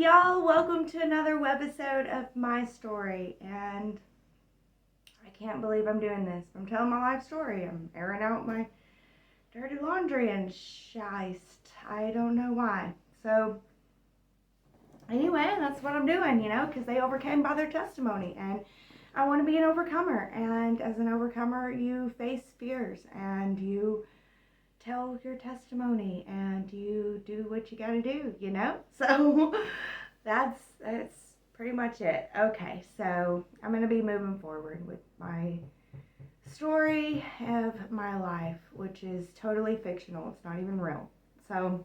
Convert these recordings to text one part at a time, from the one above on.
y'all? Welcome to another webisode of my story. And I can't believe I'm doing this. I'm telling my life story. I'm airing out my dirty laundry and shiced. I don't know why. So, anyway, that's what I'm doing, because they overcame by their testimony. And I want to be an overcomer. And as an overcomer, you face fears and you tell your testimony and you do what you gotta do, So that's pretty much it. Okay, so I'm gonna be moving forward with my story of my life, which is totally fictional. It's not even real. So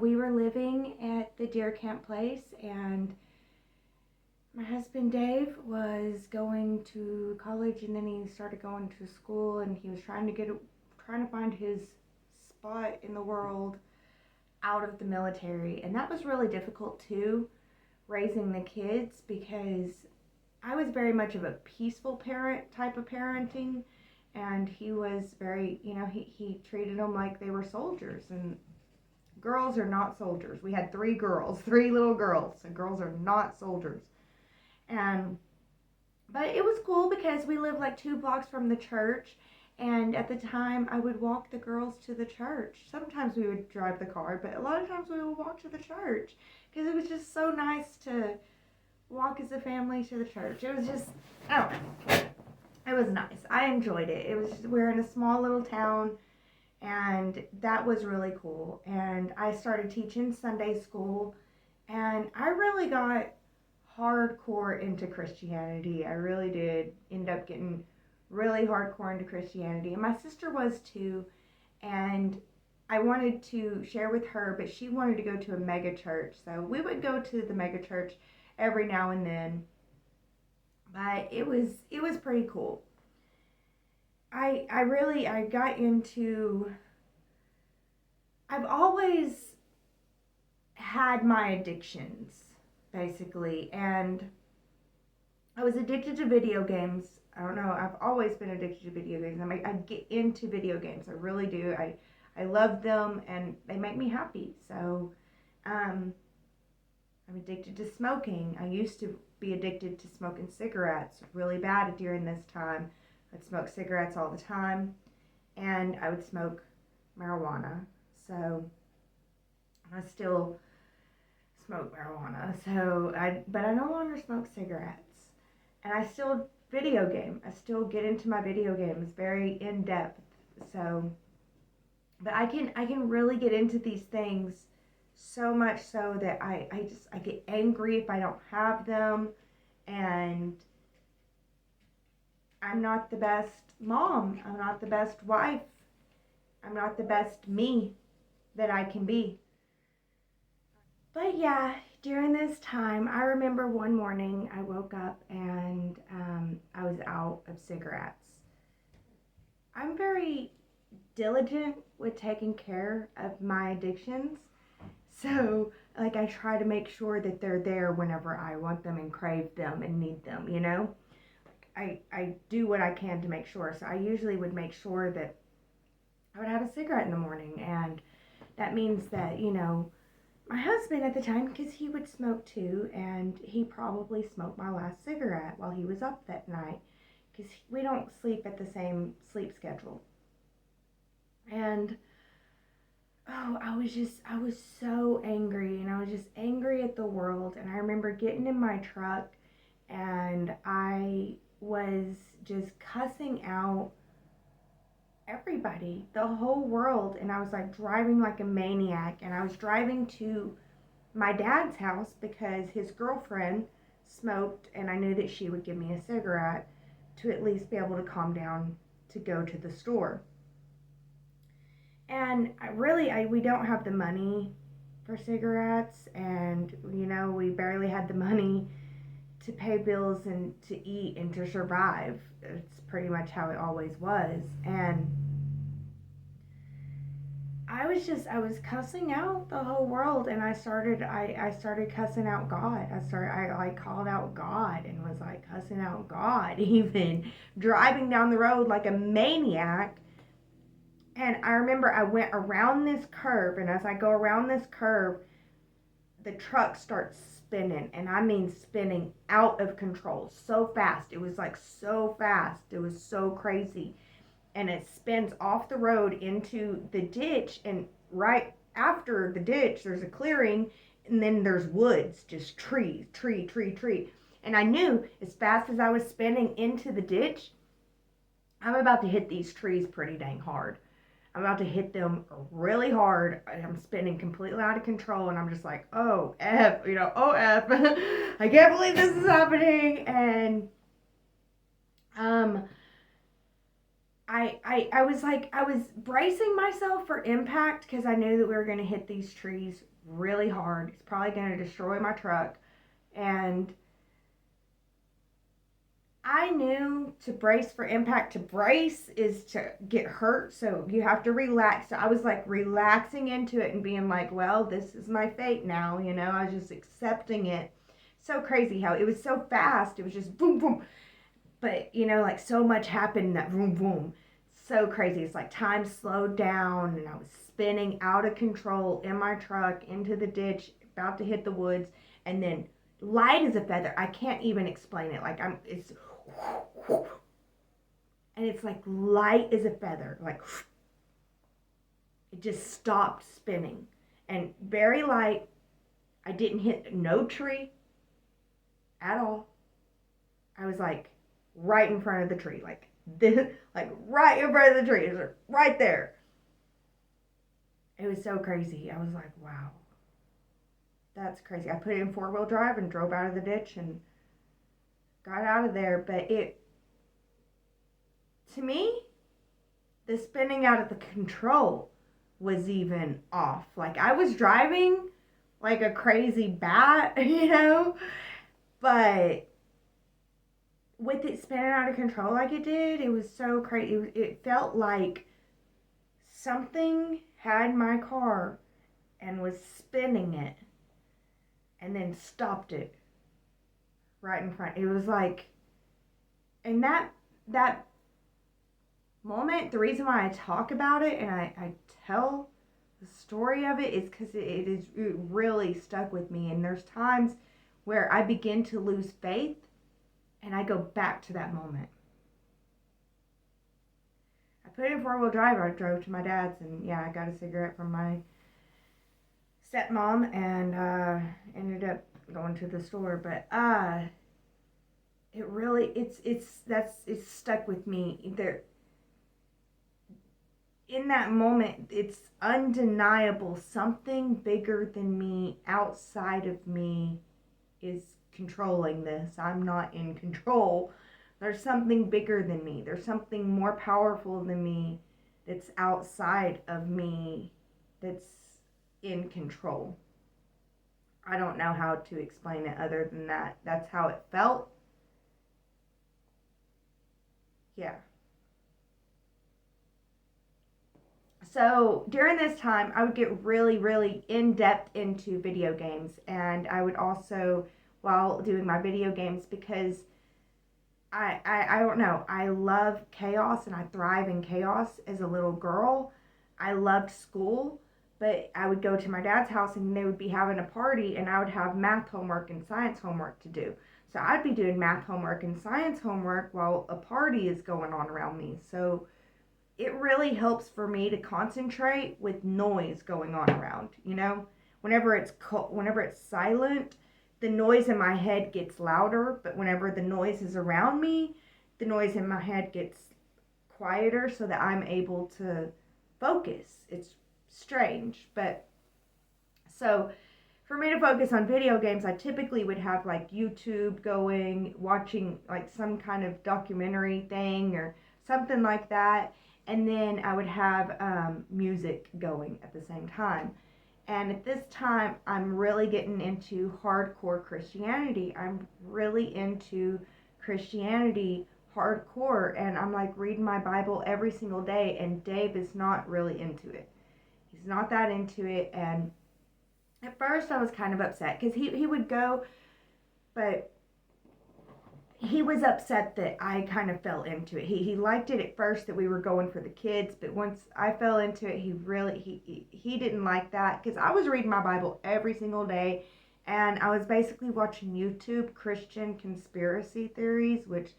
we were living at the deer camp place, and my husband Dave was going to college, and then he started going to school, and he was trying to find his spot in the world out of the military. And that was really difficult too, raising the kids, because I was very much of a peaceful parent type of parenting, and he was very, he treated them like they were soldiers, and girls are not soldiers. We had three little girls, and girls are not soldiers. But it was cool because we lived like 2 blocks from the church, and at the time I would walk the girls to the church. Sometimes we would drive the car, but a lot of times we would walk to the church because it was just so nice to walk as a family to the church. It was just, I don't know. It was nice. I enjoyed it. We're in a small little town, and that was really cool. And I started teaching Sunday school, and I really got hardcore into Christianity. I really did end up getting really hardcore into Christianity. And my sister was too. And I wanted to share with her, but she wanted to go to a mega church. So we would go to the mega church every now and then. But it was pretty cool. I got into, I've always had my addictions, basically, and I was addicted to video games. I don't know, I've always been addicted to video games. I get into video games, I really do. I love them, and they make me happy. So I'm addicted to smoking. I used to be addicted to smoking cigarettes really bad during this time. I'd smoke cigarettes all the time, and I would smoke marijuana. So I still smoke marijuana. But I no longer smoke cigarettes. And I still video game. I still get into my video games very in depth. So, but I can really get into these things so much so that I get angry if I don't have them, and I'm not the best mom. I'm not the best wife. I'm not the best me that I can be. But yeah, during this time, I remember one morning I woke up and I was out of cigarettes. I'm very diligent with taking care of my addictions. So, like, I try to make sure that they're there whenever I want them and crave them and need them, I do what I can to make sure. So I usually would make sure that I would have a cigarette in the morning. And that means that, my husband at the time, because he would smoke too, and he probably smoked my last cigarette while he was up that night, because we don't sleep at the same sleep schedule. And I was so angry, and I was just angry at the world. And I remember getting in my truck, and I was just cussing out everybody, the whole world. And I was like driving like a maniac, and I was driving to my dad's house because his girlfriend smoked, and I knew that she would give me a cigarette to at least be able to calm down to go to the store. And we don't have the money for cigarettes, and we barely had the money to pay bills and to eat and to survive. It's pretty much how it always was. And I was cussing out the whole world, and I started cussing out God. I called out God and was like cussing out God, even driving down the road like a maniac. And I remember I went around this curve, and as I go around this curve, the truck starts spinning, and I mean spinning out of control so fast. It was like so fast. It was so crazy. And it spins off the road into the ditch, and right after the ditch there's a clearing, and then there's woods, just trees, tree. And I knew as fast as I was spinning into the ditch, I'm about to hit these trees pretty dang hard. I'm about to hit them really hard. I'm spinning completely out of control, and I'm just like, oh F, oh F. I can't believe this is happening. And um I was like, I was bracing myself for impact because I knew that we were going to hit these trees really hard. It's probably going to destroy my truck. And I knew to brace for impact, to brace is to get hurt. So you have to relax. So I was like relaxing into it and being like, well, this is my fate now. I was just accepting it. So crazy how it was so fast. It was just boom, boom. But, like so much happened in that boom, boom. So crazy. It's like time slowed down, and I was spinning out of control in my truck into the ditch, about to hit the woods, and then light as a feather. I can't even explain it. Like it's, and it's like light as a feather. Like it just stopped spinning, and very light. I didn't hit no tree at all. I was like right in front of the tree, like this, like right in front of the tree. It was right there. It was so crazy. I was like, wow, that's crazy. I put it in 4-wheel drive and drove out of the ditch and got out of there. But to me, the spinning out of the control was even off. Like I was driving like a crazy bat, but with it spinning out of control like it did, it was so crazy. It felt like something had my car and was spinning it and then stopped it right in front. It was like, and that moment, the reason why I talk about it and I tell the story of it is because it really stuck with me. And there's times where I begin to lose faith and I go back to that moment. I put it in 4-wheel drive. I drove to my dad's, and yeah, I got a cigarette from my stepmom and ended up going to the store. But it really it's stuck with me. There, in that moment, it's undeniable. Something bigger than me, outside of me, is controlling this. I'm not in control. There's something bigger than me. There's something more powerful than me that's outside of me that's in control. I don't know how to explain it other than that. That's how it felt. Yeah. So during this time, I would get really, really in depth into video games. And I would also, while doing my video games, because I don't know. I love chaos and I thrive in chaos as a little girl. I loved school, but I would go to my dad's house and they would be having a party and I would have math homework and science homework to do. So I'd be doing math homework and science homework while a party is going on around me. So it really helps for me to concentrate with noise going on around, Whenever it's silent, the noise in my head gets louder, but whenever the noise is around me, the noise in my head gets quieter so that I'm able to focus. It's strange, but so for me to focus on video games, I typically would have like YouTube going, watching like some kind of documentary thing or something like that, and then I would have music going at the same time. And at this time, I'm really getting into hardcore Christianity. I'm really into Christianity hardcore. And I'm like reading my Bible every single day. And Dave is not really into it. He's not that into it. And at first, I was kind of upset because he would go, but he was upset that I kind of fell into it. He liked it at first that we were going for the kids, but once I fell into it, he didn't like that because I was reading my Bible every single day, and I was basically watching YouTube Christian conspiracy theories, which,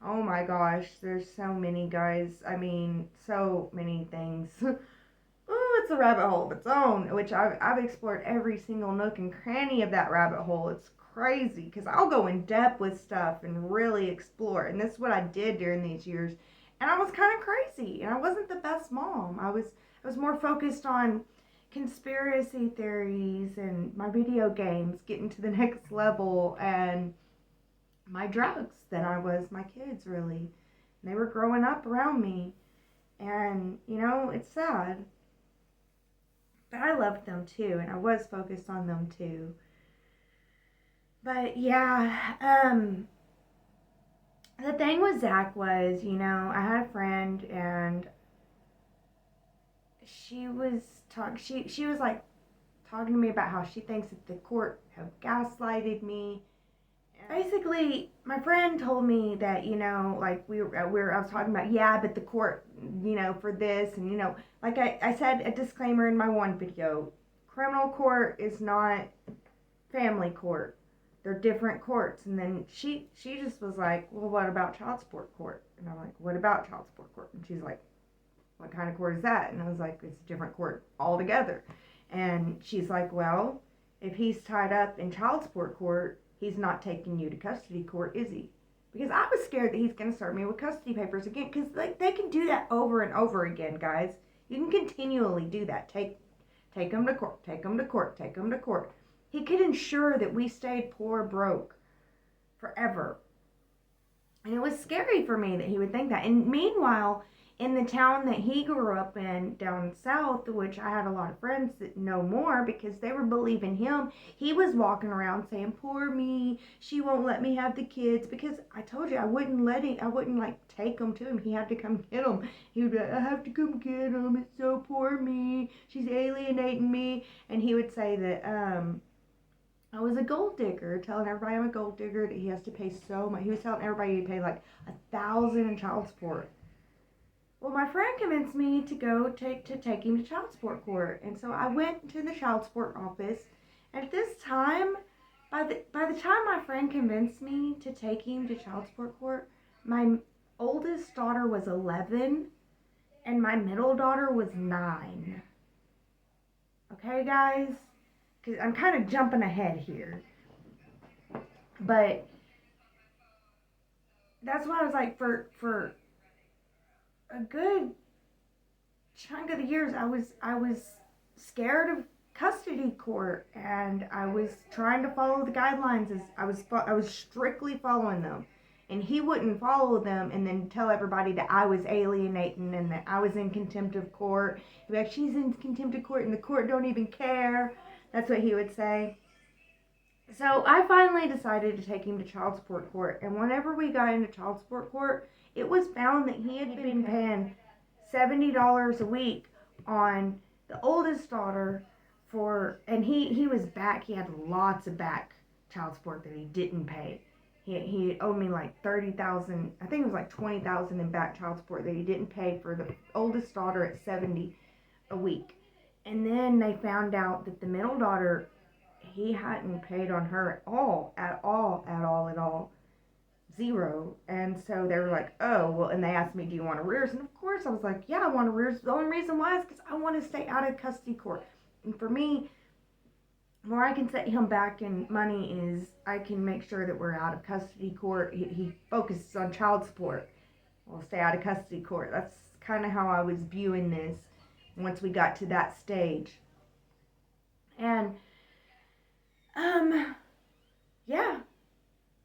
oh my gosh, there's so many, guys. I mean, so many things. Oh, it's a rabbit hole of its own, which I've explored every single nook and cranny of that rabbit hole. It's crazy because I'll go in depth with stuff and really explore. And this is what I did during these years. And I was kind of crazy, and I wasn't the best mom. I was more focused on conspiracy theories and my video games getting to the next level and my drugs than I was my kids, really. And they were growing up around me. And, it's sad. But I loved them too, and I was focused on them too. But yeah, the thing with Zach was, I had a friend, and she was she was like talking to me about how she thinks that the court have gaslighted me. Basically, my friend told me that, like I was talking about, yeah, but the court, for this, and like I said a disclaimer in my one video, criminal court is not family court. They're different courts. And then she just was like, well, what about child support court? And I'm like, what about child support court? And she's like, what kind of court is that? And I was like, it's a different court altogether. And she's like, well, if he's tied up in child support court, he's not taking you to custody court, is he? Because I was scared that he's going to start me with custody papers again. Because they can do that over and over again, guys. You can continually do that. Take him to court, take him to court, take him to court. He could ensure that we stayed poor, broke forever. And it was scary for me that he would think that. And meanwhile, in the town that he grew up in down south, which I had a lot of friends that know more because they were believing him, he was walking around saying, poor me, she won't let me have the kids, because I told you I wouldn't like take them to him. He had to come get them. He would be like, I have to come get them, it's so poor me, she's alienating me. And he would say that I was a gold digger, telling everybody I'm a gold digger, that he has to pay so much. He was telling everybody he'd pay like $1,000 in child support. Well, my friend convinced me to go take him to child support court, and so I went to the child support office. And at this time, by the time my friend convinced me to take him to child support court, my oldest daughter was 11, and my middle daughter was 9. Okay, guys? Because I'm kind of jumping ahead here. But that's why I was like, for a good chunk of the years, I was scared of custody court, and I was trying to follow the guidelines. As I was strictly following them, and he wouldn't follow them, and then tell everybody that I was alienating and that I was in contempt of court. He'd be like, she's in contempt of court, and the court don't even care. That's what he would say. So I finally decided to take him to child support court, and whenever we got into child support court, it was found that he had been paying $70 a week on the oldest daughter and he was back. He had lots of back child support that he didn't pay. He owed me like $30,000. I think it was like $20,000 in back child support that he didn't pay for the oldest daughter at $70 a week. And then they found out that the middle daughter, he hadn't paid on her at all. 0. And so they were like, oh, well, and they asked me, do you want arrears? And of course I was like, yeah, I want arrears. The only reason why is because I want to stay out of custody court. And for me, where I can set him back in money is I can make sure that we're out of custody court. He focuses on child support. We'll stay out of custody court. That's kind of how I was viewing this once we got to that stage. And, yeah.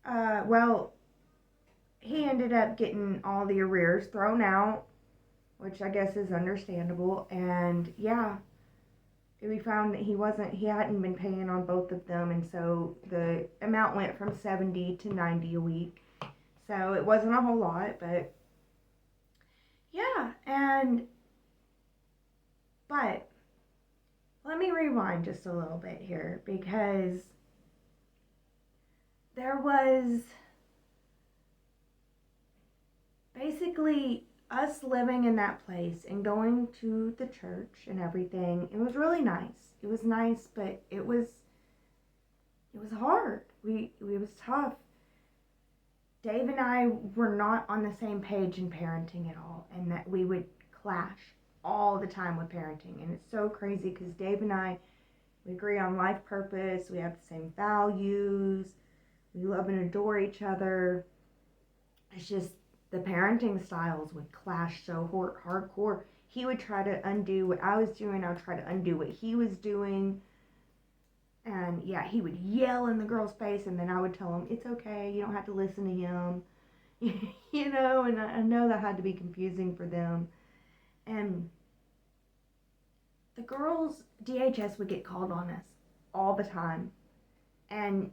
Well, he ended up getting all the arrears thrown out, which I guess is understandable. And yeah, we found that he hadn't been paying on both of them, and so the amount went from 70 to 90 a week. So it wasn't a whole lot, but yeah. But let me rewind just a little bit here, because there was basically us living in that place and going to the church and everything, it was really nice. It was nice, but it was hard. It was tough. Dave and I were not on the same page in parenting at all, and that we would clash all the time with parenting. And it's so crazy because Dave and I, we agree on life purpose, we have the same values, we love and adore each other. It's just the parenting styles would clash so hardcore. He would try to undo what I was doing, I would try to undo what he was doing. And yeah, he would yell in the girl's face, and then I would tell him, it's okay, you don't have to listen to him. And I know that had to be confusing for them. And the girls, DHS would get called on us all the time. And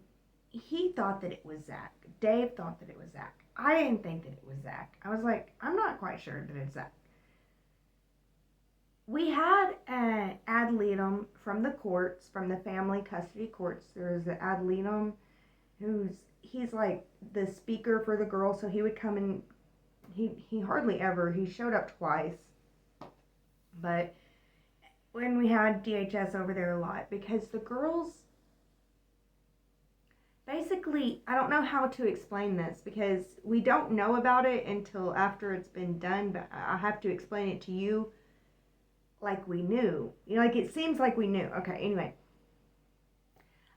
he thought that it was Zach. Dave thought that it was Zach. I didn't think that it was Zach. I was like, I'm not quite sure that it's Zach. We had an ad litem from the courts, from the family custody courts. There's an ad litem he's like the speaker for the girls, so he would come and he hardly ever, he showed up twice. But when we had DHS over there a lot, because the girls, basically, I don't know how to explain this because we don't know about it until after it's been done, but I have to explain it to you like we knew. Like it seems like we knew. Okay, anyway.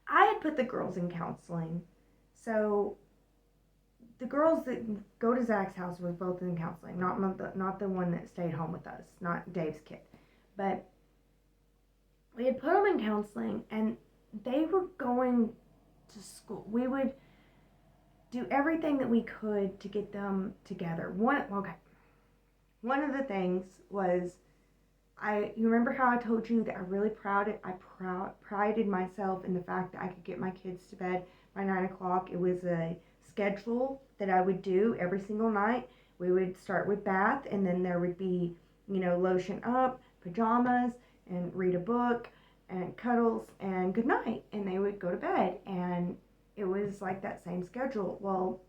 I had put the girls in counseling. So the girls that go to Zach's house were both in counseling. Not the one that stayed home with us. Not Dave's kid. But we had put them in counseling and they were going to school. We would do everything that we could to get them together. One of the things was, you remember how I told you that I prided myself in the fact that I could get my kids to bed by 9 o'clock. It was a schedule that I would do every single night. We would start with bath, and then there would be, lotion up, pajamas, and read a book, and cuddles, and good night. And they would go to bed, and it was like that same schedule. Well,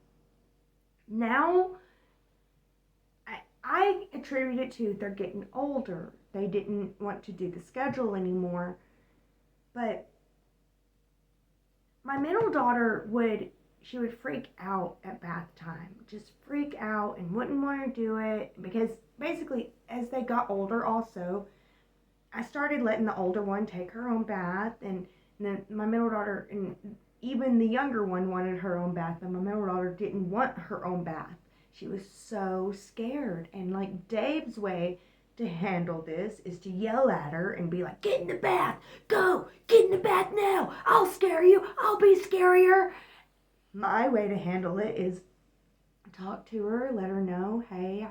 now I attribute it to they're getting older. They didn't want to do the schedule anymore. But my middle daughter would freak out at bath time. Just freak out and wouldn't want to do it. Because basically, as they got older also, I started letting the older one take her own bath. And then my middle daughter, and even the younger one, wanted her own bath. But my middle daughter didn't want her own bath. She was so scared. And like Dave's way to handle this is to yell at her and be like, get in the bath, go, get in the bath now, I'll scare you, I'll be scarier. My way to handle it is talk to her, let her know, hey,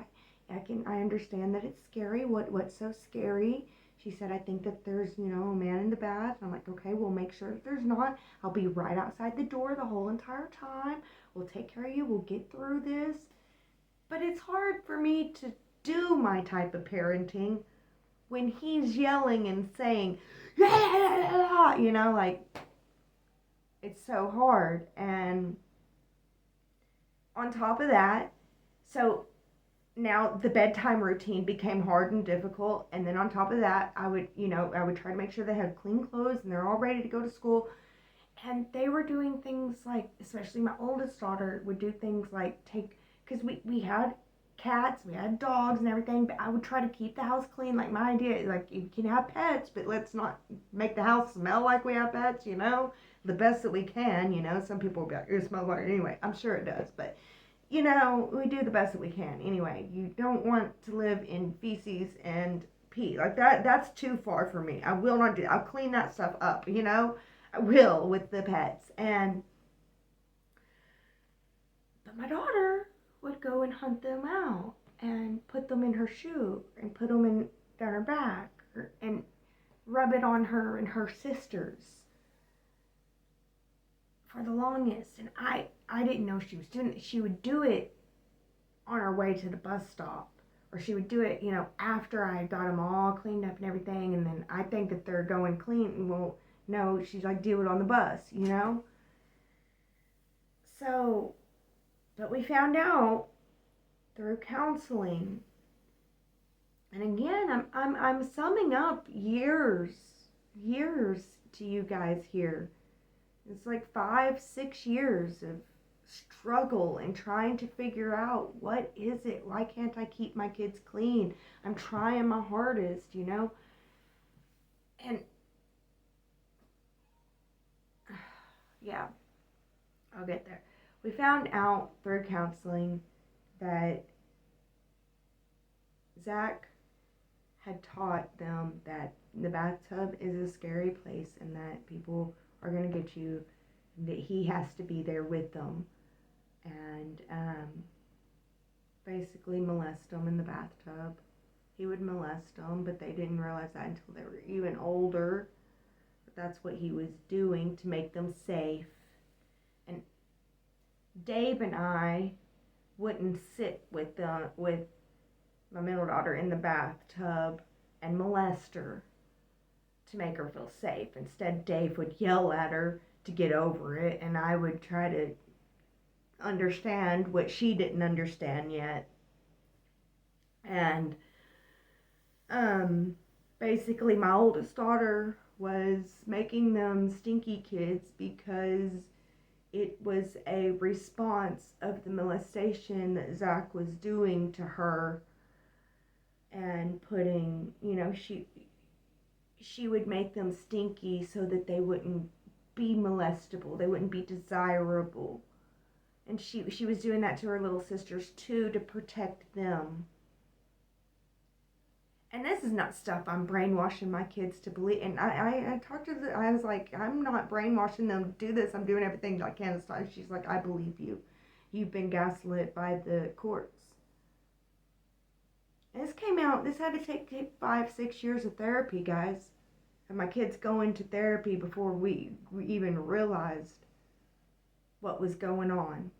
I understand that it's scary. What's so scary? She said, I think that there's, a man in the bath. I'm like, okay, we'll make sure that there's not. I'll be right outside the door the whole entire time. We'll take care of you. We'll get through this. But it's hard for me to do my type of parenting when he's yelling and saying, like, it's so hard. And on top of that, so now the bedtime routine became hard and difficult. And then on top of that, I would try to make sure they had clean clothes and they're all ready to go to school. And they were doing things like, especially my oldest daughter would do things like because we had cats, we had dogs and everything, but I would try to keep the house clean. Like my idea, like you can have pets, but let's not make the house smell like we have pets, the best that we can, some people will be like, it smells like, anyway, I'm sure it does, but we do the best that we can. Anyway, you don't want to live in feces and pee. Like that's too far for me. I will not do I'll clean that stuff up, I will with the pets. But my daughter would go and hunt them out and put them in her shoe and put them down her back and rub it on her and her sisters for the longest. And I didn't know she was doing it. She would do it on her way to the bus stop, or she would do it, after I got them all cleaned up and everything. And then I think that they're going clean. Well, no, she's like, do it on the bus, So, but we found out through counseling. And again, I'm summing up years to you guys here. It's like 5-6 years of struggle and trying to figure out, what is it? Why can't I keep my kids clean? I'm trying my hardest, And yeah, I'll get there. We found out through counseling that Zach had taught them that the bathtub is a scary place and that people are going to get you, that he has to be there with them and basically molest them in the bathtub. He would molest them, but they didn't realize that until they were even older. But that's what he was doing to make them safe. And Dave and I wouldn't sit with my middle daughter in the bathtub and molest her to make her feel safe. Instead, Dave would yell at her to get over it, and I would try to understand what she didn't understand yet. And basically my oldest daughter was making them stinky kids because it was a response of the molestation that Zach was doing to her, and putting, she would make them stinky so that they wouldn't be molestable, they wouldn't be desirable. And she was doing that to her little sisters too, to protect them. And this is not stuff I'm brainwashing my kids to believe. And I talked to I was like, I'm not brainwashing them to do this. I'm doing everything I can to stop. She's like, I believe you. You've been gaslit by the courts. And this had to take 5-6 years of therapy, guys. And my kids going to therapy before we even realized what was going on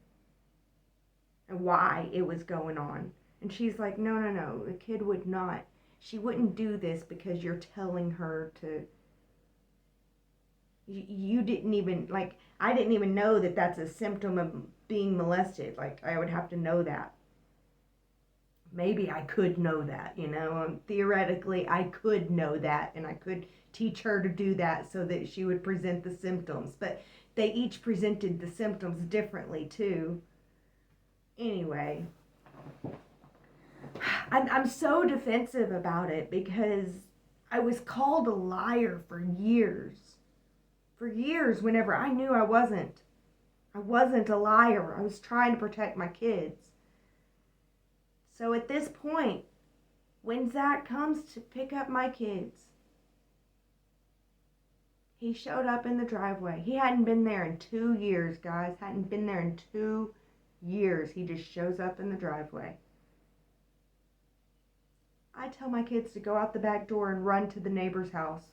and why it was going on. And she's like, no, a kid would not. She wouldn't do this because you're telling her to. You didn't even, I didn't even know that that's a symptom of being molested. I would have to know that. Maybe I could know that, theoretically I could know that, and I could teach her to do that so that she would present the symptoms. But they each presented the symptoms differently too. Anyway, I'm so defensive about it because I was called a liar for years. For years, whenever I knew I wasn't. I wasn't a liar. I was trying to protect my kids. So at this point, when Zach comes to pick up my kids, he showed up in the driveway. He hadn't been there in 2 years, guys. Hadn't been there in 2 years. He just shows up in the driveway. I tell my kids to go out the back door and run to the neighbor's house.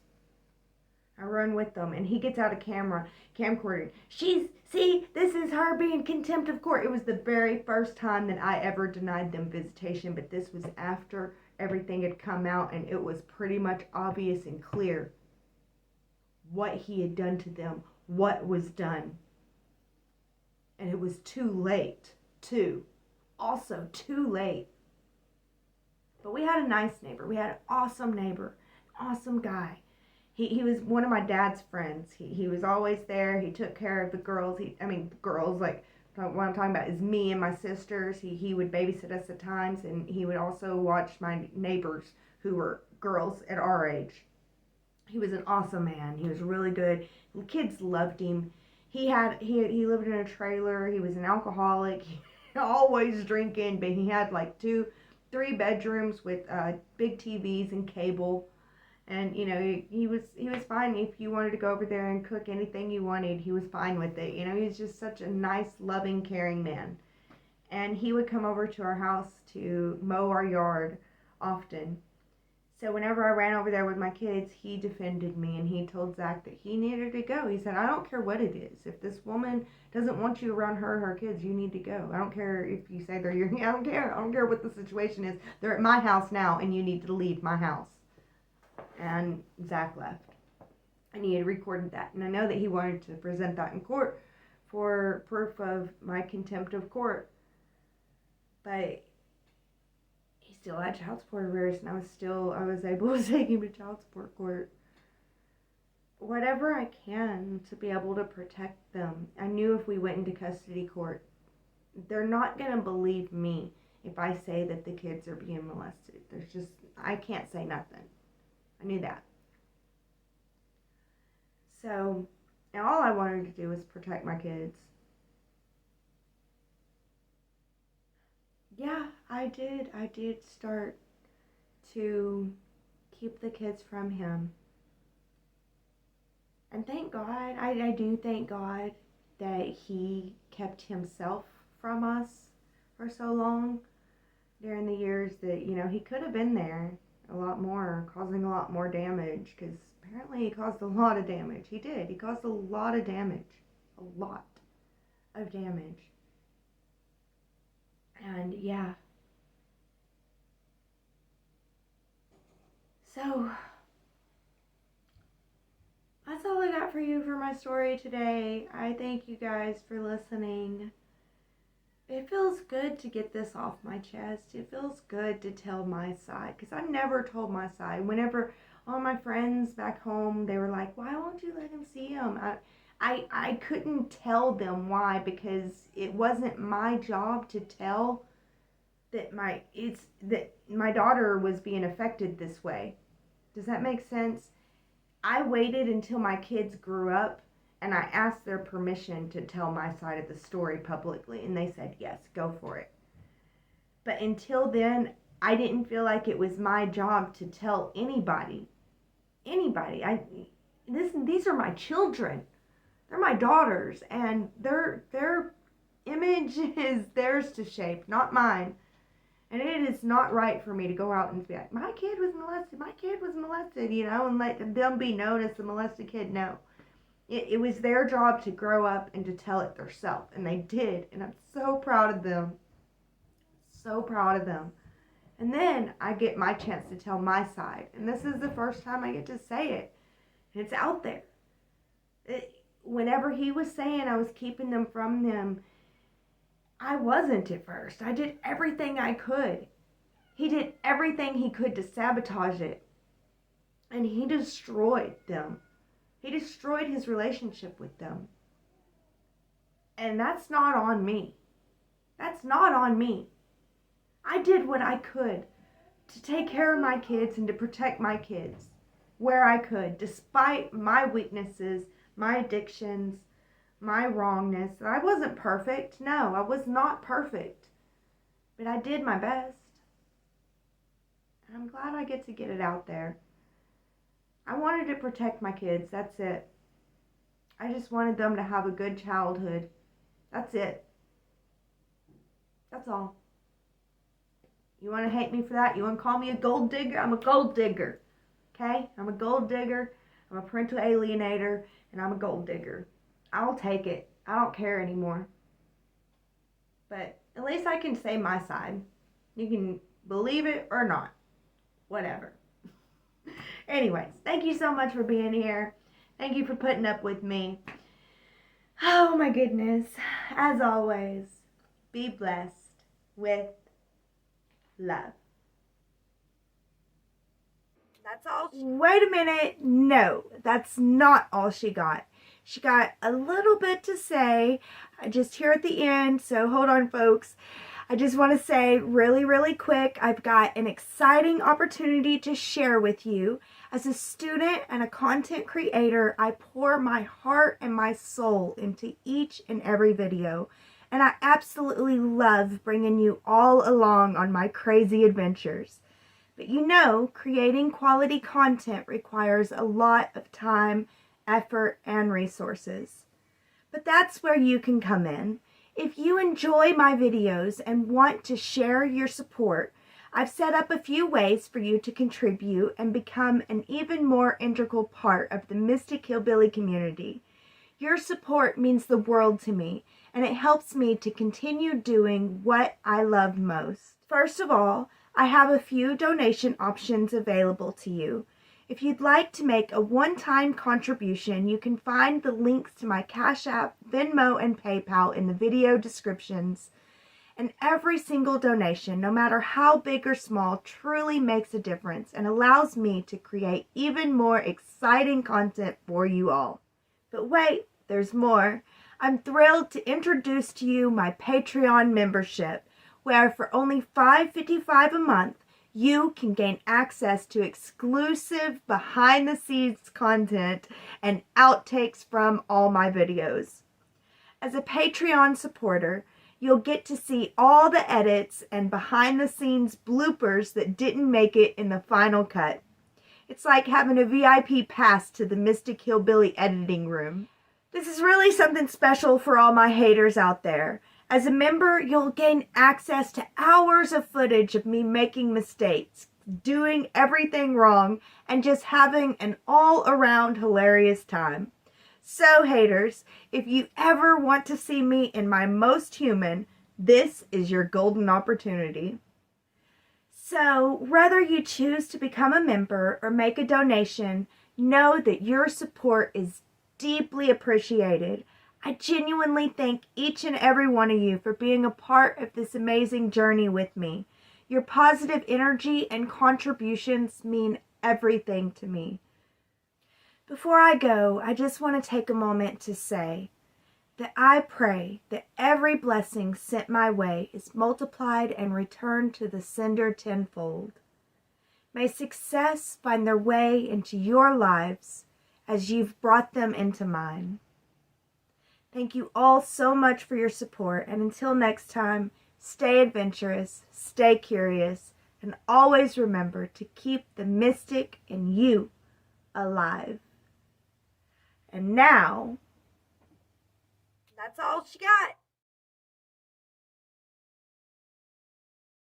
I run with them, and he gets out a camcorder. This is her being contempt of court. It was the very first time that I ever denied them visitation, but this was after everything had come out, and it was pretty much obvious and clear what he had done to them, what was done. And it was too late, too. Also too late. But we had a nice neighbor. We had an awesome neighbor, awesome guy. He was one of my dad's friends. He was always there. He took care of the girls. Girls, what I'm talking about is me and my sisters. He would babysit us at times, and he would also watch my neighbors who were girls at our age. He was an awesome man. He was really good. The kids loved him. He lived in a trailer. He was an alcoholic. Always drinking, but he had 3 bedrooms with big TVs and cable. And he was fine. If you wanted to go over there and cook anything you wanted, he was fine with it. He was just such a nice, loving, caring man. And he would come over to our house to mow our yard often. So whenever I ran over there with my kids, he defended me, and he told Zach that he needed to go. He said, I don't care what it is. If this woman doesn't want you around her and her kids, you need to go. I don't care if you say they're your, I don't care. I don't care what the situation is. They're at my house now, and you need to leave my house. And Zach left. And he had recorded that. And I know that he wanted to present that in court for proof of my contempt of court. But still had child support arrears, and I was able to take him to child support court. Whatever I can to be able to protect them. I knew if we went into custody court, they're not going to believe me if I say that the kids are being molested. I can't say nothing. I knew that. So, and all I wanted to do was protect my kids. Yeah, I did start to keep the kids from him. And thank God, I do thank God that he kept himself from us for so long during the years that, he could have been there a lot more, causing a lot more damage, because apparently he caused a lot of damage. He did. He caused a lot of damage. A lot of damage. And yeah. So, that's all I got for you for my story today. I thank you guys for listening. It feels good to get this off my chest. It feels good to tell my side, because I never told my side. Whenever all my friends back home, they were like, why won't you let him see him? I couldn't tell them why, because it wasn't my job to tell that my daughter was being affected this way. Does that make sense? I waited until my kids grew up, and I asked their permission to tell my side of the story publicly, and they said, yes, go for it. But until then, I didn't feel like it was my job to tell anybody. These are my children. They're my daughters, and their image is theirs to shape, not mine. And it is not right for me to go out and be like, my kid was molested, and let them be known as the molested kid. No. It was their job to grow up and to tell it themselves. And they did. And I'm so proud of them. So proud of them. And then I get my chance to tell my side. And this is the first time I get to say it. And it's out there. Whenever he was saying I was keeping them from them, I wasn't at first. I did everything I could. He did everything he could to sabotage it. And he destroyed them. He destroyed his relationship with them. And that's not on me. That's not on me. I did what I could to take care of my kids and to protect my kids where I could, despite my weaknesses, my addictions, my wrongness. I wasn't perfect. No, I was not perfect. But I did my best. And I'm glad I get to get it out there. I wanted to protect my kids. That's it. I just wanted them to have a good childhood. That's it. That's all. You want to hate me for that? You want to call me a gold digger? I'm a gold digger. Okay? I'm a gold digger. I'm a parental alienator. And I'm a gold digger. I'll take it. I don't care anymore. But at least I can say my side. You can believe it or not. Whatever. Anyways, thank you so much for being here. Thank you for putting up with me. Oh my goodness. As always, be blessed with love. That's all. Wait a minute. No, that's not all she got. She got a little bit to say just here at the end. So hold on, folks. I just want to say really, really quick, I've got an exciting opportunity to share with you. As a student and a content creator, I pour my heart and my soul into each and every video. And I absolutely love bringing you all along on my crazy adventures. But creating quality content requires a lot of time, effort, and resources. But that's where you can come in. If you enjoy my videos and want to share your support, I've set up a few ways for you to contribute and become an even more integral part of the Mystic Hillbilly community. Your support means the world to me, and it helps me to continue doing what I love most. First of all, I have a few donation options available to you. If you'd like to make a one-time contribution, you can find the links to my Cashapp, Venmo, and PayPal in the video descriptions. And every single donation, no matter how big or small, truly makes a difference and allows me to create even more exciting content for you all. But wait, there's more. I'm thrilled to introduce to you my Patreon membership, where for only $5.55 a month, you can gain access to exclusive behind-the-scenes content and outtakes from all my videos. As a Patreon supporter, you'll get to see all the edits and behind-the-scenes bloopers that didn't make it in the final cut. It's like having a VIP pass to the Mystic Hillbilly editing room. This is really something special for all my haters out there. As a member, you'll gain access to hours of footage of me making mistakes, doing everything wrong, and just having an all-around hilarious time. So, haters, if you ever want to see me in my most human, this is your golden opportunity. So, whether you choose to become a member or make a donation, know that your support is deeply appreciated. I genuinely thank each and every one of you for being a part of this amazing journey with me. Your positive energy and contributions mean everything to me. Before I go, I just want to take a moment to say that I pray that every blessing sent my way is multiplied and returned to the sender tenfold. May success find their way into your lives as you've brought them into mine. Thank you all so much for your support, and until next time, stay adventurous, stay curious, and always remember to keep the mystic in you alive. And now, that's all she got.